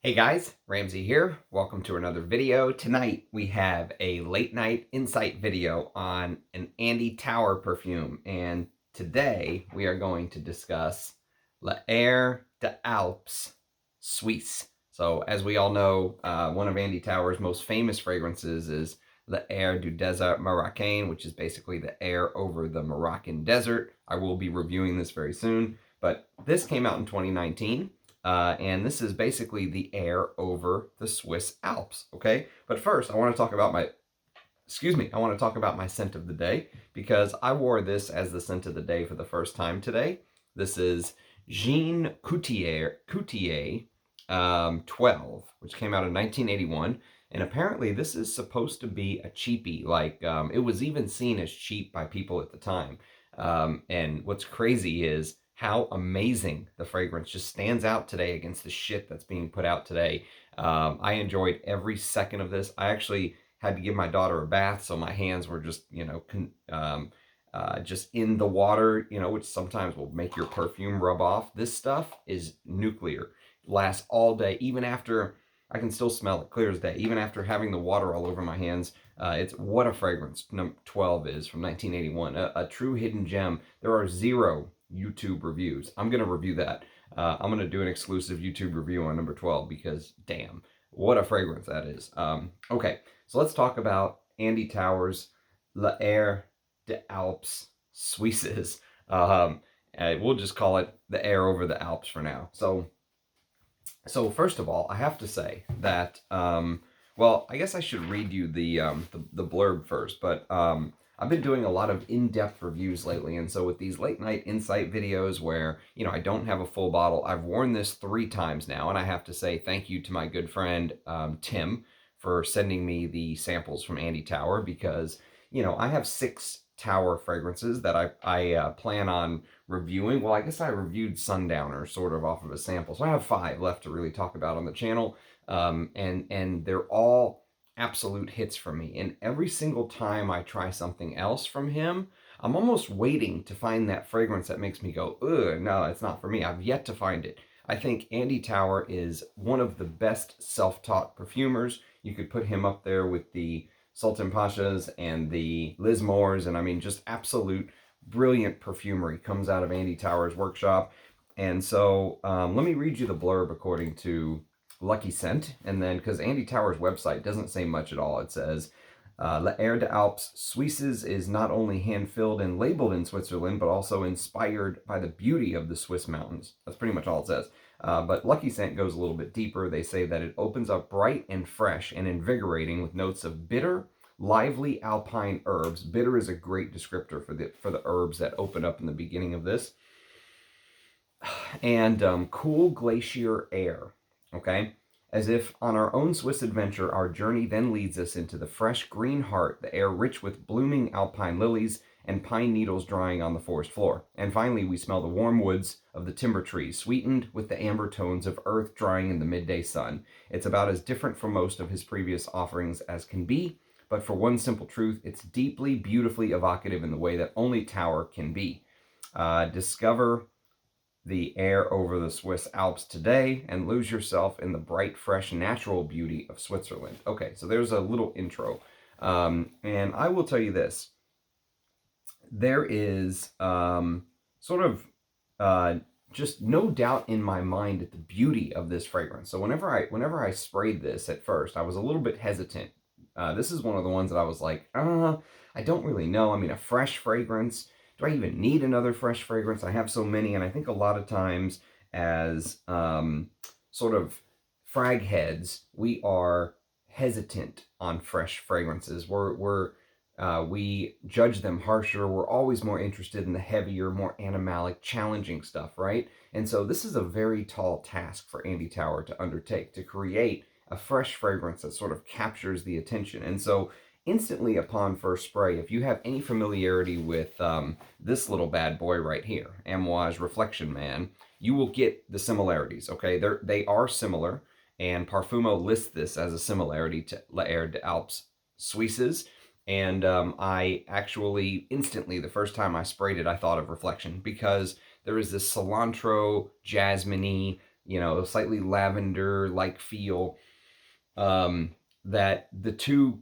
Hey guys, Ramsey here. Welcome to another video. Tonight we have a late night insight video on an Andy Tower perfume, and today we are going to discuss L'Air des Alpes Suisse. So as we all know, one of Andy Tower's most famous fragrances is L'Air du Désert Marocain, which is basically the air over the Moroccan desert. I will be reviewing this very soon, but this came out in 2019. And this is basically the air over the Swiss Alps, okay? But first, I want to talk about my scent of the day, because I wore this as the scent of the day for the first time today. This is Jean Couturier 12, which came out in 1981. And apparently this is supposed to be a cheapie. It was even seen as cheap by people at the time. And what's crazy is how amazing the fragrance just stands out today against the shit that's being put out today. I enjoyed every second of this. I actually had to give my daughter a bath, so my hands were just, just in the water, which sometimes will make your perfume rub off. This stuff is nuclear. Lasts all day, even after, I can still smell it clear as day, even after having the water all over my hands. It's what a fragrance. Number 12 is from 1981. A true hidden gem. There are 0 YouTube reviews. I'm going to review that. I'm going to do an exclusive YouTube review on number 12 because, damn, what a fragrance that is. Okay, so let's talk about Andy Tower's L'Air des Alpes Suisses. We'll just call it the air over the Alps for now. So first of all, I have to say that, well, I guess I should read you the blurb first, but I've been doing a lot of in-depth reviews lately, and so with these late-night insight videos where, I don't have a full bottle, I've worn this 3 times now, and I have to say thank you to my good friend Tim for sending me the samples from Andy Tower, because, I have 6 Tower fragrances that I plan on reviewing. Well, I guess I reviewed Sundowner sort of off of a sample, so I have 5 left to really talk about on the channel, and they're all absolute hits for me. And every single time I try something else from him, I'm almost waiting to find that fragrance that makes me go, ugh, no, it's not for me. I've yet to find it. I think Andy Tower is one of the best self-taught perfumers. You could put him up there with the Sultan Pashas and the Lismores, and I mean, just absolute brilliant perfumery comes out of Andy Tower's workshop. And so let me read you the blurb according to Lucky Scent, and then, because Andy Tower's website doesn't say much at all, it says, L'Air des Alpes Suisses is not only hand-filled and labeled in Switzerland, but also inspired by the beauty of the Swiss mountains. That's pretty much all it says. But Lucky Scent goes a little bit deeper. They say that it opens up bright and fresh and invigorating with notes of bitter, lively alpine herbs. Bitter is a great descriptor for the herbs that open up in the beginning of this. And cool glacier air. Okay? As if on our own Swiss adventure, our journey then leads us into the fresh green heart, the air rich with blooming alpine lilies and pine needles drying on the forest floor. And finally, we smell the warm woods of the timber trees, sweetened with the amber tones of earth drying in the midday sun. It's about as different from most of his previous offerings as can be, but for one simple truth, it's deeply, beautifully evocative in the way that only Tower can be. Discover the air over the Swiss Alps today and lose yourself in the bright, fresh, natural beauty of Switzerland. Okay, so there's a little intro. And I will tell you this. There is just no doubt in my mind at the beauty of this fragrance. So whenever I sprayed this at first, I was a little bit hesitant. This is one of the ones that I was like, I don't really know. I mean, a fresh fragrance. Do I even need another fresh fragrance? I have so many, and I think a lot of times as sort of frag heads, we are hesitant on fresh fragrances. We judge them harsher. We're always more interested in the heavier, more animalic, challenging stuff, right? And so this is a very tall task for Andy Tower to undertake, to create a fresh fragrance that sort of captures the attention. And so instantly upon first spray, if you have any familiarity with this little bad boy right here, Amouage Reflection Man, you will get the similarities, okay? They are similar, and Parfumo lists this as a similarity to L'Air des Alpes Suisses, and I actually instantly, the first time I sprayed it, I thought of Reflection, because there is this cilantro, jasmine-y, you know, slightly lavender-like feel. That the two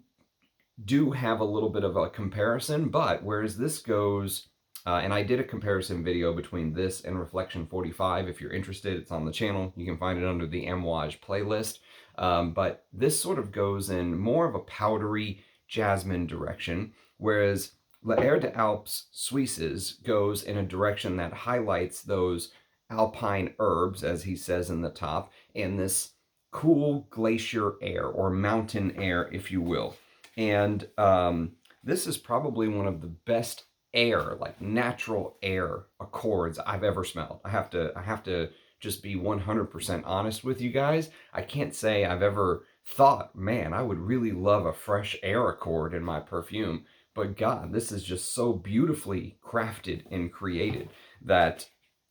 do have a little bit of a comparison, but whereas this goes, and I did a comparison video between this and Reflection 45. If you're interested, it's on the channel. You can find it under the Amouage playlist. But this sort of goes in more of a powdery jasmine direction, whereas L'Air des Alpes Suisses goes in a direction that highlights those alpine herbs, as he says in the top, and this cool glacier air, or mountain air, if you will. And this is probably one of the best air, like natural air accords I've ever smelled. I have to just be 100% honest with you guys. I can't say I've ever thought, man, I would really love a fresh air accord in my perfume. But God, this is just so beautifully crafted and created that,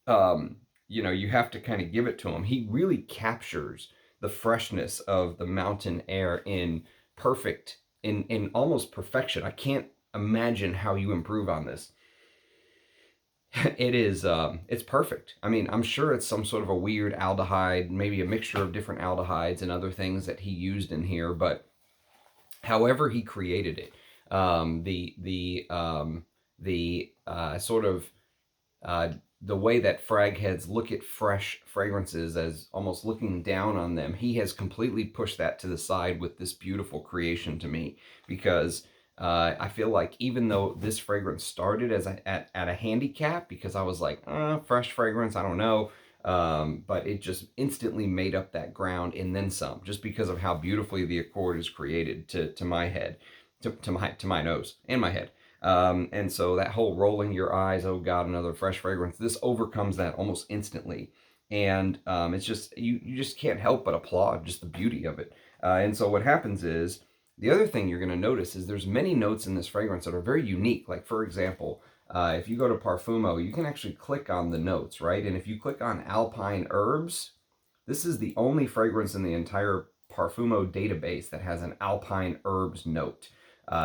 you know, you have to kind of give it to him. He really captures the freshness of the mountain air in perfect, in almost perfection. I can't imagine how you improve on this. It is, it's perfect. I mean, I'm sure it's some sort of a weird aldehyde, maybe a mixture of different aldehydes and other things that he used in here, but however he created it, sort of the way that frag heads look at fresh fragrances as almost looking down on them, he has completely pushed that to the side with this beautiful creation to me, because I feel like even though this fragrance started as at a handicap, because I was like, fresh fragrance, I don't know, but it just instantly made up that ground and then some, just because of how beautifully the accord is created to my head, to my nose and my head. And so that whole rolling your eyes, oh God, another fresh fragrance, this overcomes that almost instantly. And it's just, you just can't help but applaud just the beauty of it. And so what happens is, the other thing you're going to notice is there's many notes in this fragrance that are very unique. Like, for example, if you go to Parfumo, you can actually click on the notes, right? And if you click on Alpine Herbs, this is the only fragrance in the entire Parfumo database that has an Alpine Herbs note.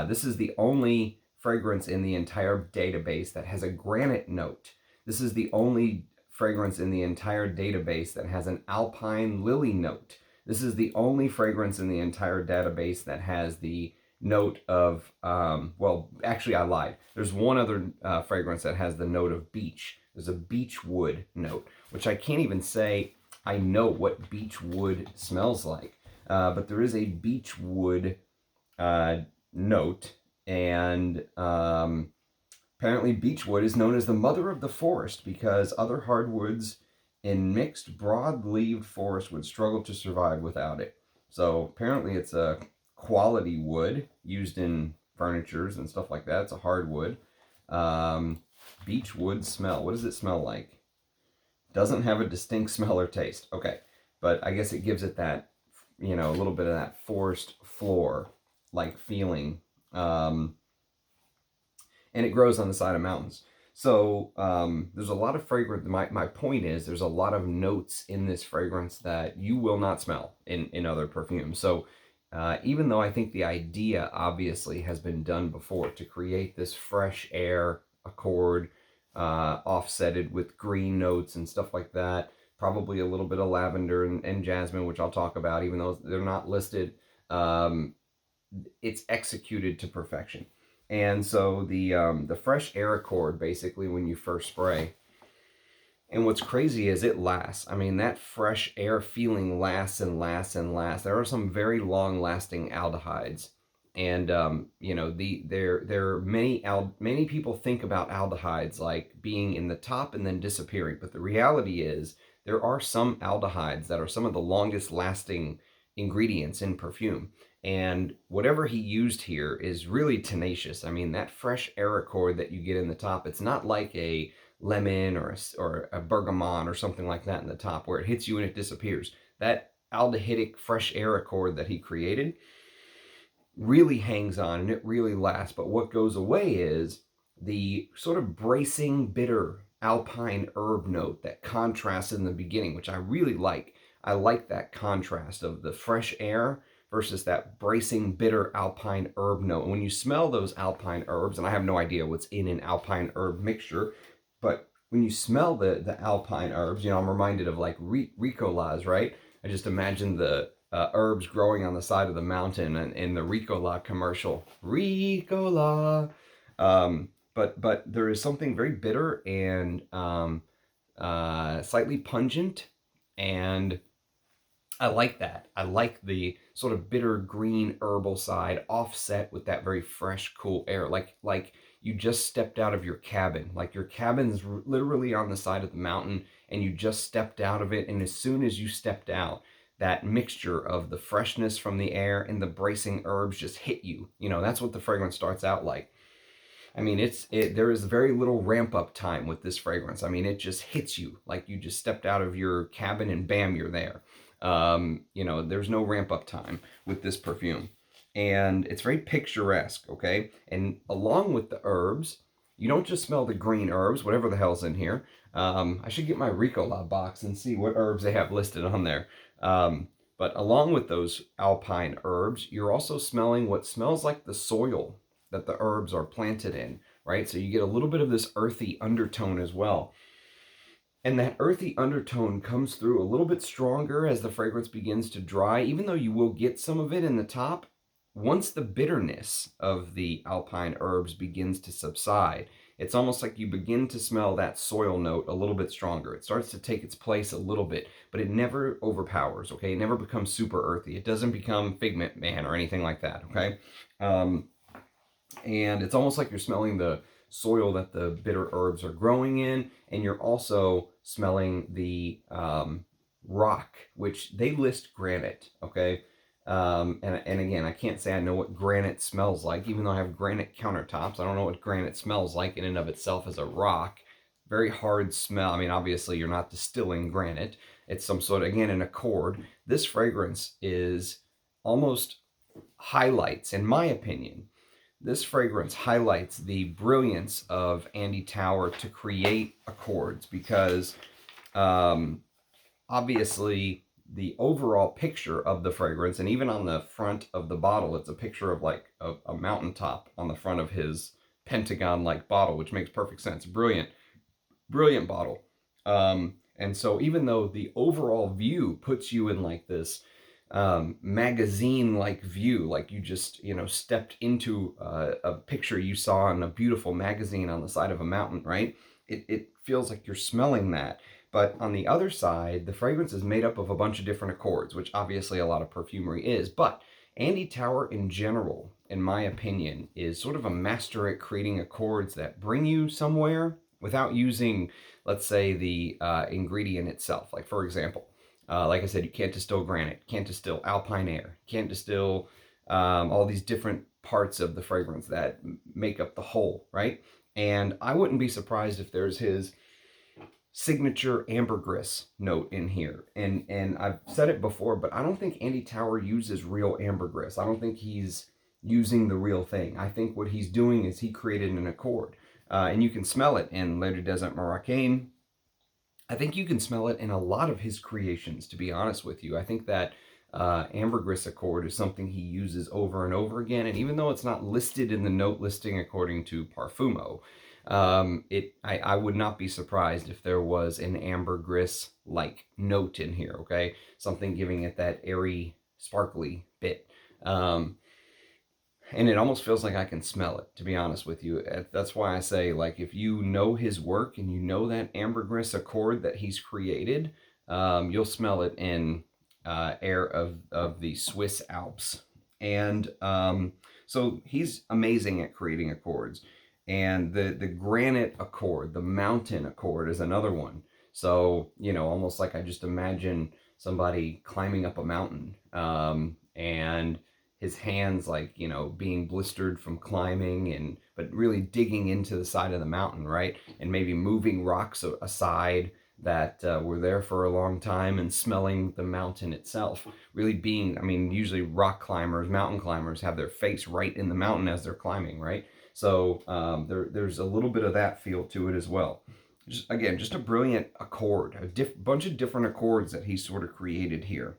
This is the only fragrance in the entire database that has a granite note. This is the only fragrance in the entire database that has an Alpine Lily note. This is the only fragrance in the entire database that has the note of, well, actually I lied. There's one other fragrance that has the note of beech. There's a beech wood note, which I can't even say I know what beech wood smells like. But there is a beech wood note, and apparently beechwood is known as the mother of the forest because other hardwoods in mixed broad-leaved forest would struggle to survive without it. So apparently it's a quality wood used in furnitures and stuff like that. It's a hardwood. Beechwood smell. What does it smell like? Doesn't have a distinct smell or taste. Okay, but I guess it gives it that, you know, a little bit of that forest floor like feeling. And it grows on the side of mountains. So there's a lot of fragrance. My point is there's a lot of notes in this fragrance that you will not smell in other perfumes. So even though I think the idea obviously has been done before to create this fresh air accord, offsetted with green notes and stuff like that, probably a little bit of lavender and jasmine, which I'll talk about, even though they're not listed, it's executed to perfection. And so the fresh air accord, basically, when you first spray, and what's crazy is it lasts. I mean, that fresh air feeling lasts and lasts and lasts. There are some very long-lasting aldehydes, and you know, there are many people think about aldehydes like being in the top and then disappearing, but the reality is there are some aldehydes that are some of the longest-lasting ingredients in perfume. And whatever he used here is really tenacious. I mean, that fresh air accord that you get in the top, it's not like a lemon or a bergamot or something like that in the top where it hits you and it disappears. That aldehydic fresh air accord that he created really hangs on and it really lasts. But what goes away is the sort of bracing, bitter alpine herb note that contrasts in the beginning, which I really like. I like that contrast of the fresh air versus that bracing, bitter alpine herb note. And when you smell those alpine herbs, and I have no idea what's in an alpine herb mixture, but when you smell the alpine herbs, you know, I'm reminded of like Ricolas, right? I just imagine the herbs growing on the side of the mountain and in the Ricola commercial. Ricola. But there is something very bitter and slightly pungent, and I like that. I like the sort of bitter green herbal side offset with that very fresh, cool air. Like you just stepped out of your cabin. Like your cabin's literally on the side of the mountain and you just stepped out of it. And as soon as you stepped out, that mixture of the freshness from the air and the bracing herbs just hit you. You know, that's what the fragrance starts out like. I mean, there is very little ramp up time with this fragrance. I mean, it just hits you like you just stepped out of your cabin and bam, you're there. You know, there's no ramp up time with this perfume, and it's very picturesque. Okay, and along with the herbs, you don't just smell the green herbs, whatever the hell's in here. I should get my Ricola box and see what herbs they have listed on there. But along with those alpine herbs, you're also smelling what smells like the soil that the herbs are planted in, right? So you get a little bit of this earthy undertone as well. And that earthy undertone comes through a little bit stronger as the fragrance begins to dry, even though you will get some of it in the top. Once the bitterness of the alpine herbs begins to subside, it's almost like you begin to smell that soil note a little bit stronger. It starts to take its place a little bit, but it never overpowers, okay? It never becomes super earthy. It doesn't become Figment Man or anything like that, okay? And it's almost like you're smelling the soil that the bitter herbs are growing in, and you're also smelling the rock, which they list granite, okay? And again, I can't say I know what granite smells like, even though I have granite countertops. I don't know what granite smells like in and of itself as a rock. Very hard smell. I mean, obviously, you're not distilling granite. It's some sort of, again, an accord. This fragrance is almost highlights, in my opinion, this fragrance highlights the brilliance of Andy Tower to create accords because obviously the overall picture of the fragrance, and even on the front of the bottle, it's a picture of like a mountaintop on the front of his pentagon-like bottle, which makes perfect sense. Brilliant, brilliant bottle. And so even though the overall view puts you in like this magazine-like view, like you just, you know, stepped into a picture you saw in a beautiful magazine on the side of a mountain, right? It feels like you're smelling that. But on the other side, the fragrance is made up of a bunch of different accords, which obviously a lot of perfumery is. But Andy Tower in general, in my opinion, is sort of a master at creating accords that bring you somewhere without using, let's say, the ingredient itself. Like, for example, like I said, you can't distill granite, can't distill alpine air, can't distill all these different parts of the fragrance that make up the whole, right? And I wouldn't be surprised if there's his signature ambergris note in here. And I've said it before, but I don't think Andy Tower uses real ambergris. I don't think he's using the real thing. I think what he's doing is he created an accord. And you can smell it in Les Desert Marocain. I think you can smell it in a lot of his creations, to be honest with you. I think that ambergris accord is something he uses over and over again. And even though it's not listed in the note listing according to Parfumo, I would not be surprised if there was an ambergris-like note in here, okay? Something giving it that airy, sparkly bit. And it almost feels like I can smell it, to be honest with you. That's why I say, like, if you know his work and you know that ambergris accord that he's created, you'll smell it in air of the Swiss Alps. And so he's amazing at creating accords. And the granite accord, the mountain accord is another one. So, you know, almost like I just imagine somebody climbing up a mountain and his hands, like, you know, being blistered from climbing, and but really digging into the side of the mountain, right? And maybe moving rocks aside that were there for a long time, and smelling the mountain itself. Really being, I mean, usually rock climbers, mountain climbers have their face right in the mountain as they're climbing, right? So there's a little bit of that feel to it as well. Just, again, just a brilliant accord, a bunch of different accords that he sort of created here.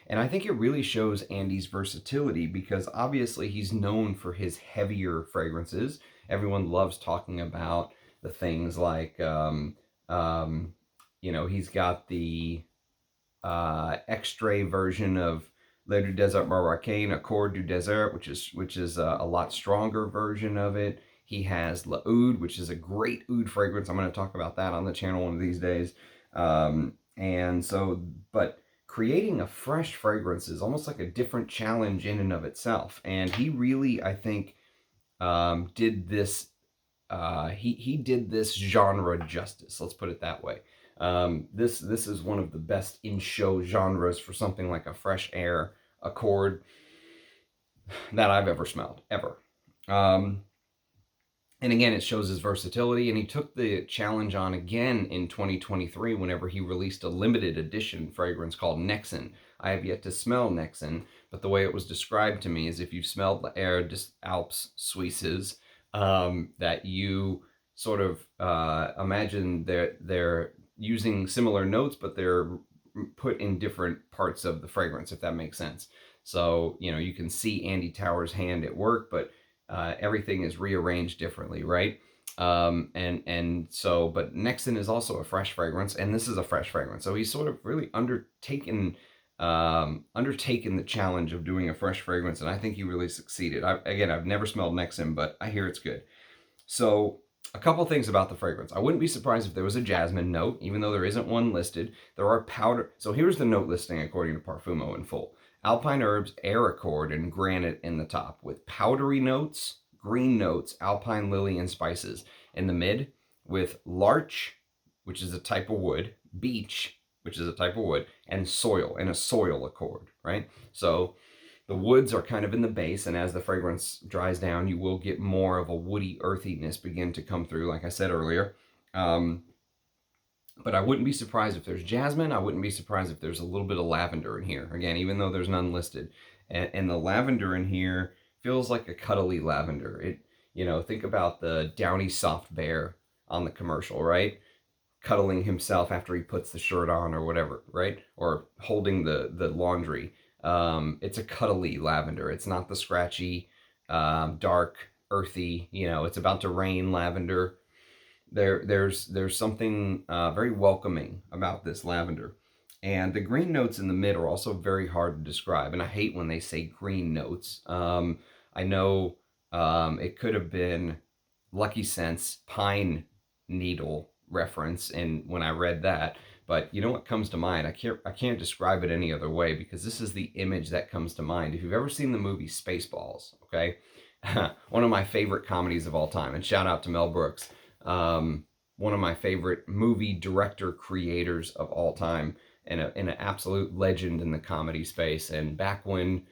And I think it really shows Andy's versatility, because obviously he's known for his heavier fragrances. Everyone loves talking about the things like, you know, he's got the extrait version of Le du Désert Marocain, Accord du Désert, which is a lot stronger version of it. He has La Oud, which is a great oud fragrance. I'm going to talk about that on the channel one of these days. And so, but creating a fresh fragrance is almost like a different challenge in and of itself. And he really, I think, did this. He did this genre justice. Let's put it that way. This is one of the best in show genres for something like a fresh air Accord that I've ever smelled, ever. And again, it shows his versatility, and he took the challenge on again in 2023 whenever he released a limited edition fragrance called Nexen. I have yet to smell Nexen, but the way it was described to me is if you've smelled the air des Alpes Suisses, that you sort of imagine they're using similar notes, but they're put in different parts of the fragrance, if that makes sense. So, you know, you can see Andy Tauer's hand at work, but everything is rearranged differently, right? And so, but Nexen is also a fresh fragrance, and this is a fresh fragrance. So he's sort of really undertaken the challenge of doing a fresh fragrance, and I think he really succeeded. I've never smelled Nexen, but I hear it's good. So a couple things about the fragrance. I wouldn't be surprised if there was a jasmine note, even though there isn't one listed. There are powder. So here's the note listing according to Parfumo in full. Alpine herbs, air accord, and granite in the top, with powdery notes, green notes, alpine lily, and spices in the mid, with larch, which is a type of wood, beech, which is a type of wood, and soil, and a soil accord, right? So the woods are kind of in the base, and as the fragrance dries down, you will get more of a woody earthiness begin to come through, like I said earlier. But I wouldn't be surprised if there's jasmine. I wouldn't be surprised if there's a little bit of lavender in here. Again, even though there's none listed. And the lavender in here feels like a cuddly lavender. It, you know, think about the Downy Soft Bear on the commercial, right? Cuddling himself after he puts the shirt on or whatever, right? Or holding the laundry. It's a cuddly lavender. It's not the scratchy, dark, earthy, you know, it's about to rain lavender. There's something very welcoming about this lavender. And the green notes in the mid are also very hard to describe. And I hate when they say green notes. I know it could have been Lucky Scents pine needle reference, and when I read that, but you know what comes to mind? I can't describe it any other way because this is the image that comes to mind. If you've ever seen the movie Spaceballs, okay, one of my favorite comedies of all time, and shout out to Mel Brooks, one of my favorite movie director creators of all time, and an absolute legend in the comedy space. And back when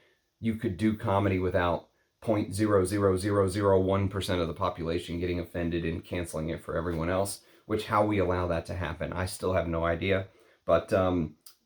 you could do comedy without 0.00001% of the population getting offended and canceling it for everyone else, which how we allow that to happen, I still have no idea. But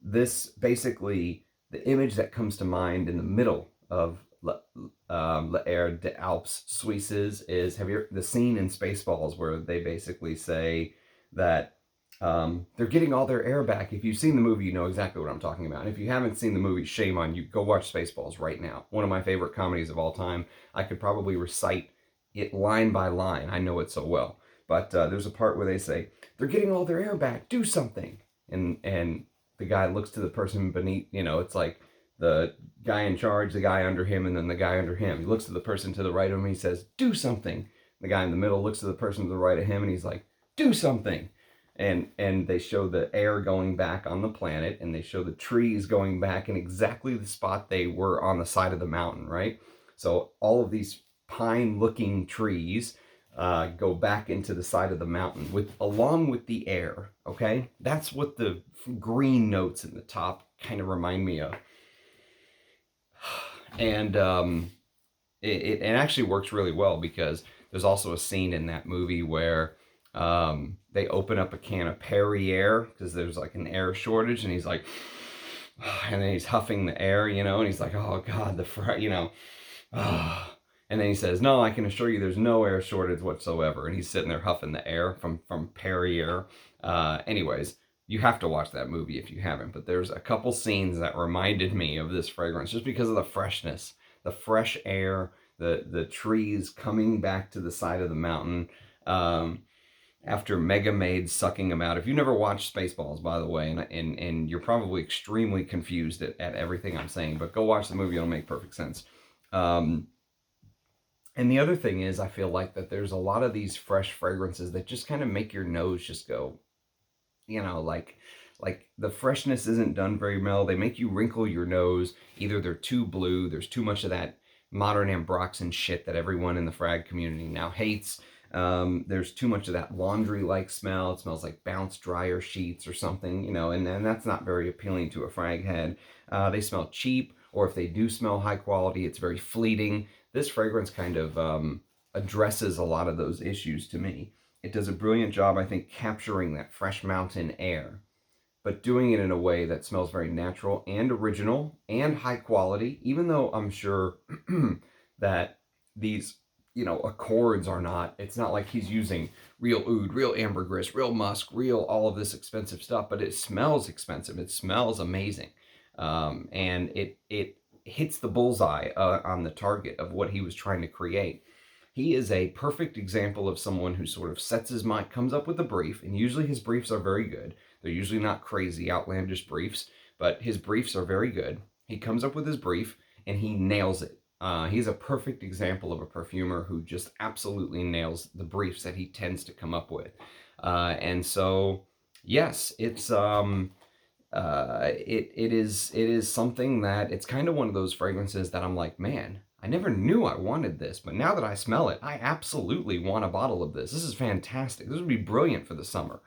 this basically, the image that comes to mind in the middle of L'Air des Alpes Suisses is, have you the scene in Spaceballs where they basically say that they're getting all their air back. If you've seen the movie, you know exactly what I'm talking about. And if you haven't seen the movie, shame on you. Go watch Spaceballs right now. One of my favorite comedies of all time. I could probably recite it line by line. I know it so well. But there's a part where they say, they're getting all their air back. Do something. And the guy looks to the person beneath, you know, it's like the guy in charge, the guy under him, and then the guy under him. He looks to the person to the right of him, and he says, do something. The guy in the middle looks to the person to the right of him, and he's like, do something. And they show the air going back on the planet, and they show the trees going back in exactly the spot they were on the side of the mountain, right? So all of these pine-looking trees go back into the side of the mountain along with the air, okay? That's what the green notes in the top kind of remind me of. And it actually works really well because there's also a scene in that movie where they open up a can of Perrier because there's like an air shortage, and he's like, and then he's huffing the air, you know, and he's like, oh God, you know, and then he says, no, I can assure you there's no air shortage whatsoever. And he's sitting there huffing the air from Perrier. Anyways, you have to watch that movie if you haven't, but there's a couple scenes that reminded me of this fragrance just because of the freshness, the fresh air, the trees coming back to the side of the mountain. after Mega Maid sucking them out. If you never watched Spaceballs, by the way, and you're probably extremely confused at everything I'm saying, but go watch the movie, it'll make perfect sense. Um, and the other thing is, I feel like that there's a lot of these fresh fragrances that just kind of make your nose just go, like the freshness isn't done very well. They make you wrinkle your nose. Either they're too blue, there's too much of that modern ambroxan shit that everyone in the frag community now hates. There's too much of that laundry-like smell. It smells like bounce dryer sheets or something, and that's not very appealing to a frag head. They smell cheap, or if they do smell high quality, it's very fleeting. This fragrance kind of addresses a lot of those issues to me. It does a brilliant job, I think, capturing that fresh mountain air, but doing it in a way that smells very natural and original and high quality, even though I'm sure that these, accords are not, it's not like he's using real oud, real ambergris, real musk, real all of this expensive stuff, but it smells expensive. It smells amazing. And it hits the bullseye on the target of what he was trying to create. He is a perfect example of someone who sort of sets his mind, comes up with a brief, and usually his briefs are very good. They're usually not crazy, outlandish briefs, but his briefs are very good. He comes up with his brief, and he nails it. He's a perfect example of a perfumer who just absolutely nails the briefs that he tends to come up with. And so, yes, it is something that it's kind of one of those fragrances that I'm like, man, I never knew I wanted this, but now that I smell it, I absolutely want a bottle of this. This is fantastic. This would be brilliant for the summer.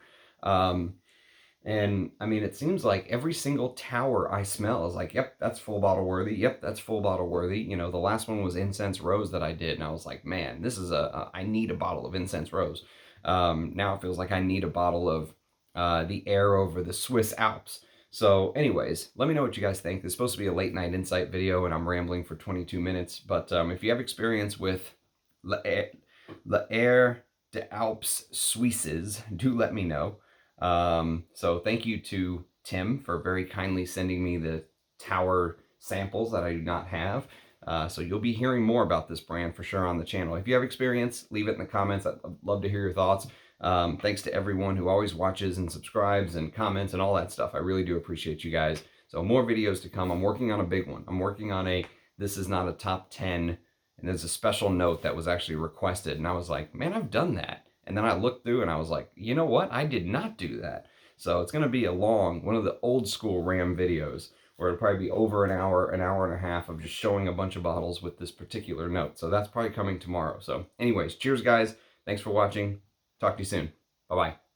And I mean, it seems like every single tower I smell is like, yep, that's full bottle worthy. Yep, that's full bottle worthy. The last one was Incense Rose that I did, and I was like, man, this is I need a bottle of Incense Rose. Now it feels like I need a bottle of the air over the Swiss Alps. So anyways, let me know what you guys think. This is supposed to be a late night insight video, and I'm rambling for 22 minutes. But if you have experience with L'Air des Alpes Suisses, do let me know. So thank you to Tim for very kindly sending me the tower samples that I do not have. So you'll be hearing more about this brand for sure on the channel. If you have experience, leave it in the comments. I'd love to hear your thoughts. Thanks to everyone who always watches and subscribes and comments and all that stuff. I really do appreciate you guys. So more videos to come. I'm working on a big one. I'm working on this is not a top 10, and there's a special note that was actually requested, and I was like, man, I've done that. And then I looked through and I was like, you know what? I did not do that. So it's going to be one of the old school RAM videos where it'll probably be over an hour and a half of just showing a bunch of bottles with this particular note. So that's probably coming tomorrow. So anyways, cheers guys. Thanks for watching. Talk to you soon. Bye-bye.